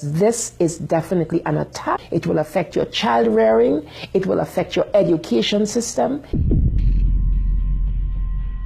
This is definitely an attack. It will affect your child rearing. It will affect your education system.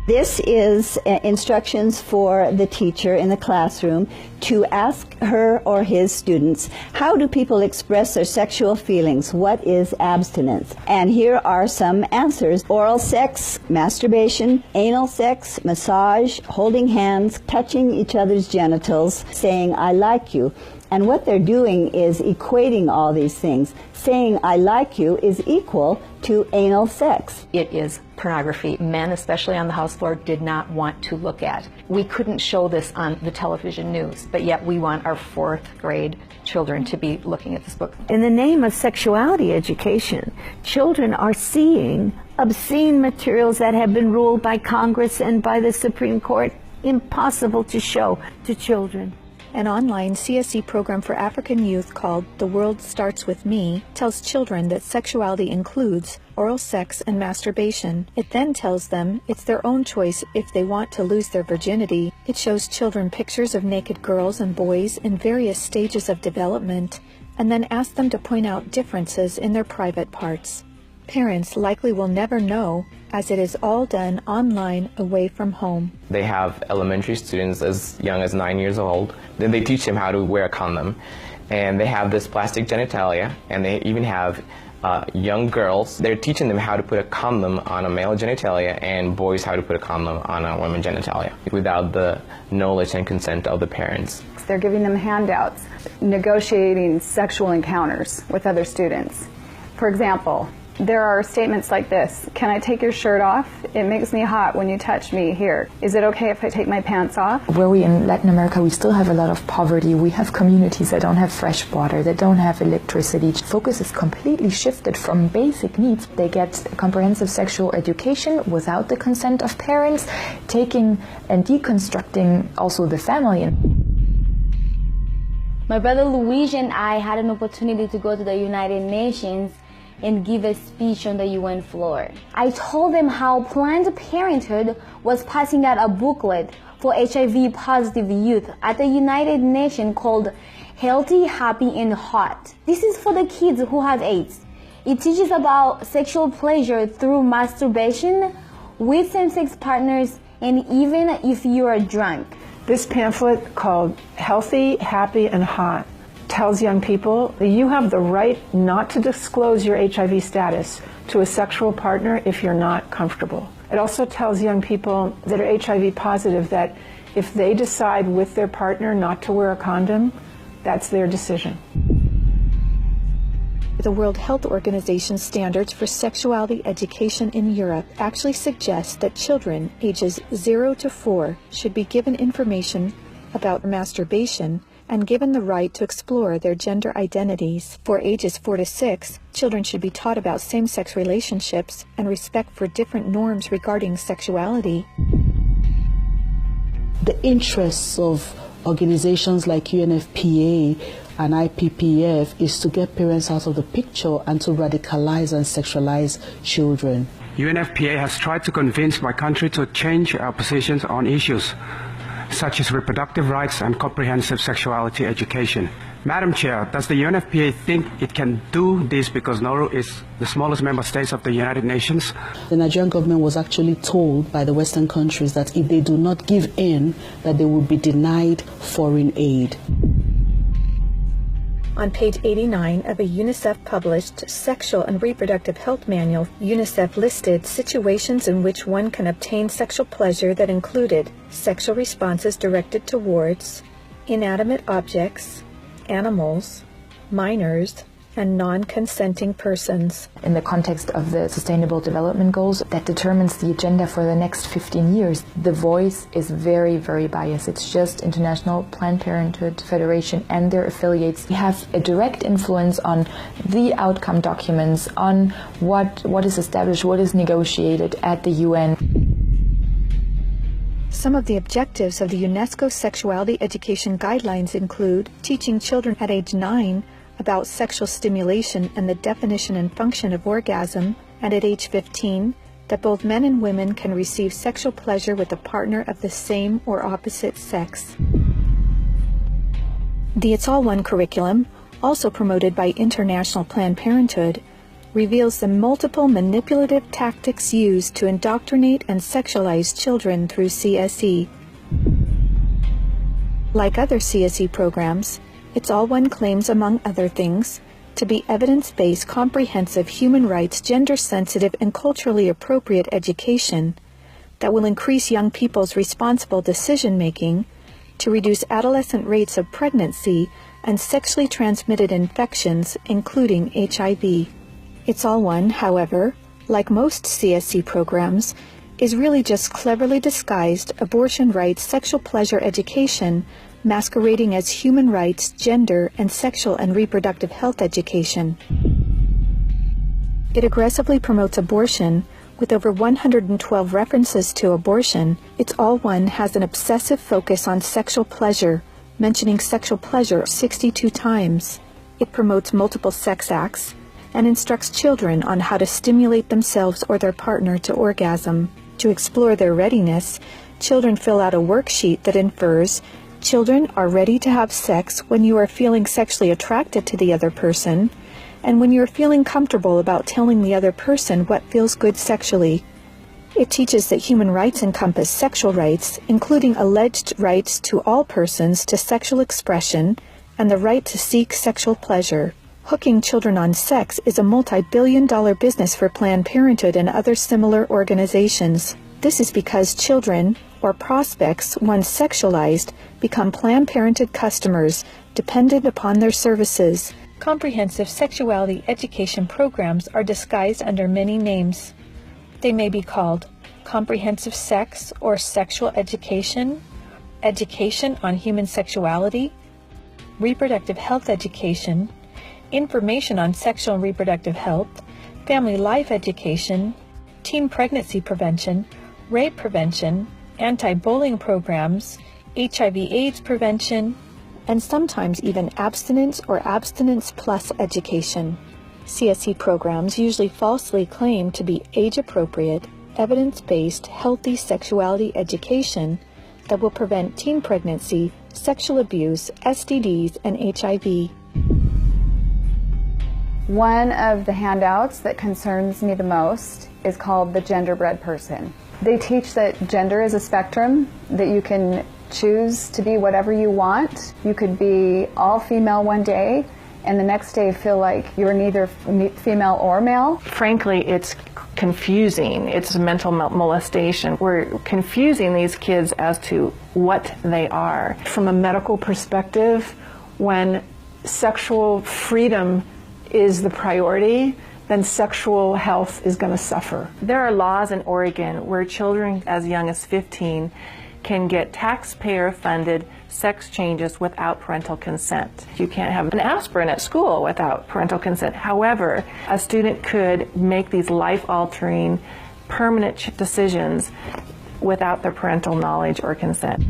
This is instructions for the teacher in the classroom to ask her or his students, how do people express their sexual feelings? What is abstinence? And here are some answers. Oral sex, masturbation, anal sex, massage, holding hands, touching each other's genitals, saying, I like you. And what they're doing is equating all these things. Saying, I like you is equal to anal sex. It is pornography. Men, especially on the House floor, did not want to look at. We couldn't show this on the television news, but yet we want our 4th grade children to be looking at this book. In the name of sexuality education, children are seeing obscene materials that have been ruled by Congress and by the Supreme Court impossible to show to children. An online CSE program for African youth called The World Starts With Me tells children that sexuality includes oral sex and masturbation. It then tells them it's their own choice if they want to lose their virginity. It shows children pictures of naked girls and boys in various stages of development, and then asks them to point out differences in their private parts. Parents likely will never know, as it is all done online away from home. They have elementary students as young as 9 years old. Then they teach them how to wear a condom. And they have this plastic genitalia, and they even have young girls. They're teaching them how to put a condom on a male genitalia and boys how to put a condom on a woman genitalia without the knowledge and consent of the parents. They're giving them handouts, negotiating sexual encounters with other students. For example, there are statements like this: can I take your shirt off? It makes me hot when you touch me here. Is it okay if I take my pants off? Where we in Latin America, we still have a lot of poverty. We have communities that don't have fresh water, that don't have electricity. Focus is completely shifted from basic needs. They get comprehensive sexual education without the consent of parents, taking and deconstructing also the family. My brother Luigi and I had an opportunity to go to the United Nations and give a speech on the UN floor. I told them how Planned Parenthood was passing out a booklet for HIV positive youth at the United Nations called Healthy, Happy and Hot. This is for the kids who have AIDS. It teaches about sexual pleasure through masturbation, with same-sex partners, and even if you are drunk. This pamphlet called Healthy, Happy and Hot tells young people that you have the right not to disclose your HIV status to a sexual partner if you're not comfortable. It also tells young people that are HIV positive that if they decide with their partner not to wear a condom, that's their decision. The World Health Organization standards for sexuality education in Europe actually suggest that children ages 0 to 4 should be given information about masturbation and given the right to explore their gender identities. For ages 4 to 6, children should be taught about same-sex relationships and respect for different norms regarding sexuality. The interests of organizations like UNFPA and IPPF is to get parents out of the picture and to radicalize and sexualize children. UNFPA has tried to convince my country to change our positions on issues such as reproductive rights and comprehensive sexuality education. Madam Chair, does the UNFPA think it can do this because Nauru is the smallest member state of the United Nations? The Nigerian government was actually told by the Western countries that if they do not give in, that they will be denied foreign aid. On page 89 of a UNICEF-published Sexual and Reproductive Health Manual, UNICEF listed situations in which one can obtain sexual pleasure that included sexual responses directed towards inanimate objects, animals, minors, and non-consenting persons. In the context of the Sustainable Development Goals that determines the agenda for the next 15 years, the voice is very, very biased. It's just International Planned Parenthood Federation and their affiliates have a direct influence on the outcome documents, on what is established, what is negotiated at the UN. Some of the objectives of the UNESCO Sexuality Education Guidelines include teaching children at age 9 about sexual stimulation and the definition and function of orgasm, and at age 15, that both men and women can receive sexual pleasure with a partner of the same or opposite sex. The It's All One curriculum, also promoted by International Planned Parenthood, reveals the multiple manipulative tactics used to indoctrinate and sexualize children through CSE. Like other CSE programs, It's All One claims, among other things, to be evidence-based, comprehensive, human rights, gender-sensitive, and culturally appropriate education that will increase young people's responsible decision-making, to reduce adolescent rates of pregnancy and sexually transmitted infections, including HIV. It's All One, however, like most CSE programs, is really just cleverly disguised abortion rights, sexual pleasure education, masquerading as human rights, gender, and sexual and reproductive health education. It aggressively promotes abortion. With over 112 references to abortion, It's All One has an obsessive focus on sexual pleasure, mentioning sexual pleasure 62 times. It promotes multiple sex acts and instructs children on how to stimulate themselves or their partner to orgasm. To explore their readiness, children fill out a worksheet that infers children are ready to have sex when you are feeling sexually attracted to the other person, and when you're feeling comfortable about telling the other person what feels good sexually. It teaches that human rights encompass sexual rights, including alleged rights to all persons to sexual expression and the right to seek sexual pleasure. Hooking children on sex is a multi-billion-dollar business for Planned Parenthood and other similar organizations. This is because children, or prospects, once sexualized, become Planned Parenthood customers, dependent upon their services. Comprehensive sexuality education programs are disguised under many names. They may be called comprehensive sex or sexual education, education on human sexuality, reproductive health education, information on sexual and reproductive health, family life education, teen pregnancy prevention, rape prevention, anti-bullying programs, HIV/AIDS prevention, and sometimes even abstinence or abstinence plus education. CSE programs usually falsely claim to be age-appropriate, evidence-based, healthy sexuality education that will prevent teen pregnancy, sexual abuse, STDs, and HIV. One of the handouts that concerns me the most is called the Genderbread Person. They teach that gender is a spectrum, that you can choose to be whatever you want. You could be all female one day and the next day feel like you're neither female or male. Frankly, it's confusing. It's mental molestation. We're confusing these kids as to what they are. From a medical perspective, when sexual freedom is the priority, then sexual health is going to suffer. There are laws in Oregon where children as young as 15 can get taxpayer-funded sex changes without parental consent. You can't have an aspirin at school without parental consent. However, a student could make these life-altering, permanent decisions without their parental knowledge or consent.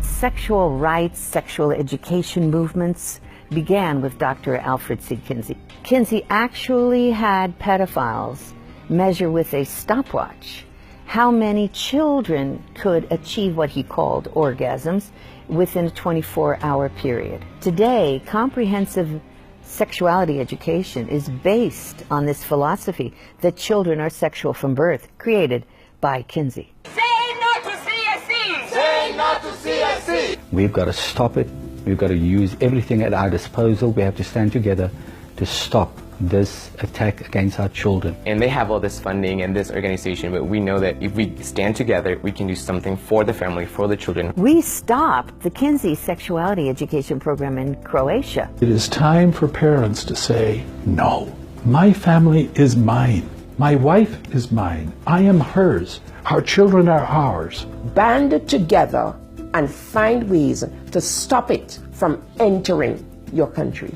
Sexual rights, sexual education movements began with Dr. Alfred C. Kinsey. Kinsey actually had pedophiles measure with a stopwatch how many children could achieve what he called orgasms within a 24-hour period. Today, comprehensive sexuality education is based on this philosophy that children are sexual from birth, created by Kinsey. Say no to CSE! Say no to CSE! We've got to stop it. We've got to use everything at our disposal. We have to stand together to stop this attack against our children. And they have all this funding and this organization, but we know that if we stand together, we can do something for the family, for the children. We stopped the Kinsey sexuality education program in Croatia. It is time for parents to say, no, my family is mine. My wife is mine. I am hers. Our children are ours. Band together and find ways to stop it from entering your country.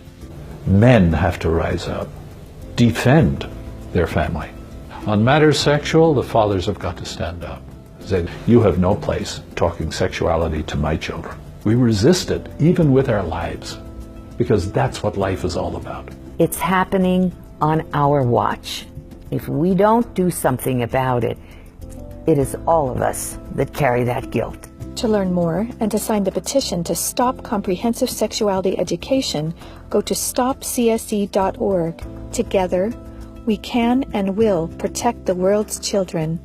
Men have to rise up, defend their family. On matters sexual, the fathers have got to stand up. Say, you have no place talking sexuality to my children. We resisted, even with our lives, because that's what life is all about. It's happening on our watch. If we don't do something about it, it is all of us that carry that guilt. To learn more and to sign the petition to stop comprehensive sexuality education, go to stopcsc.org. Together, we can and will protect the world's children.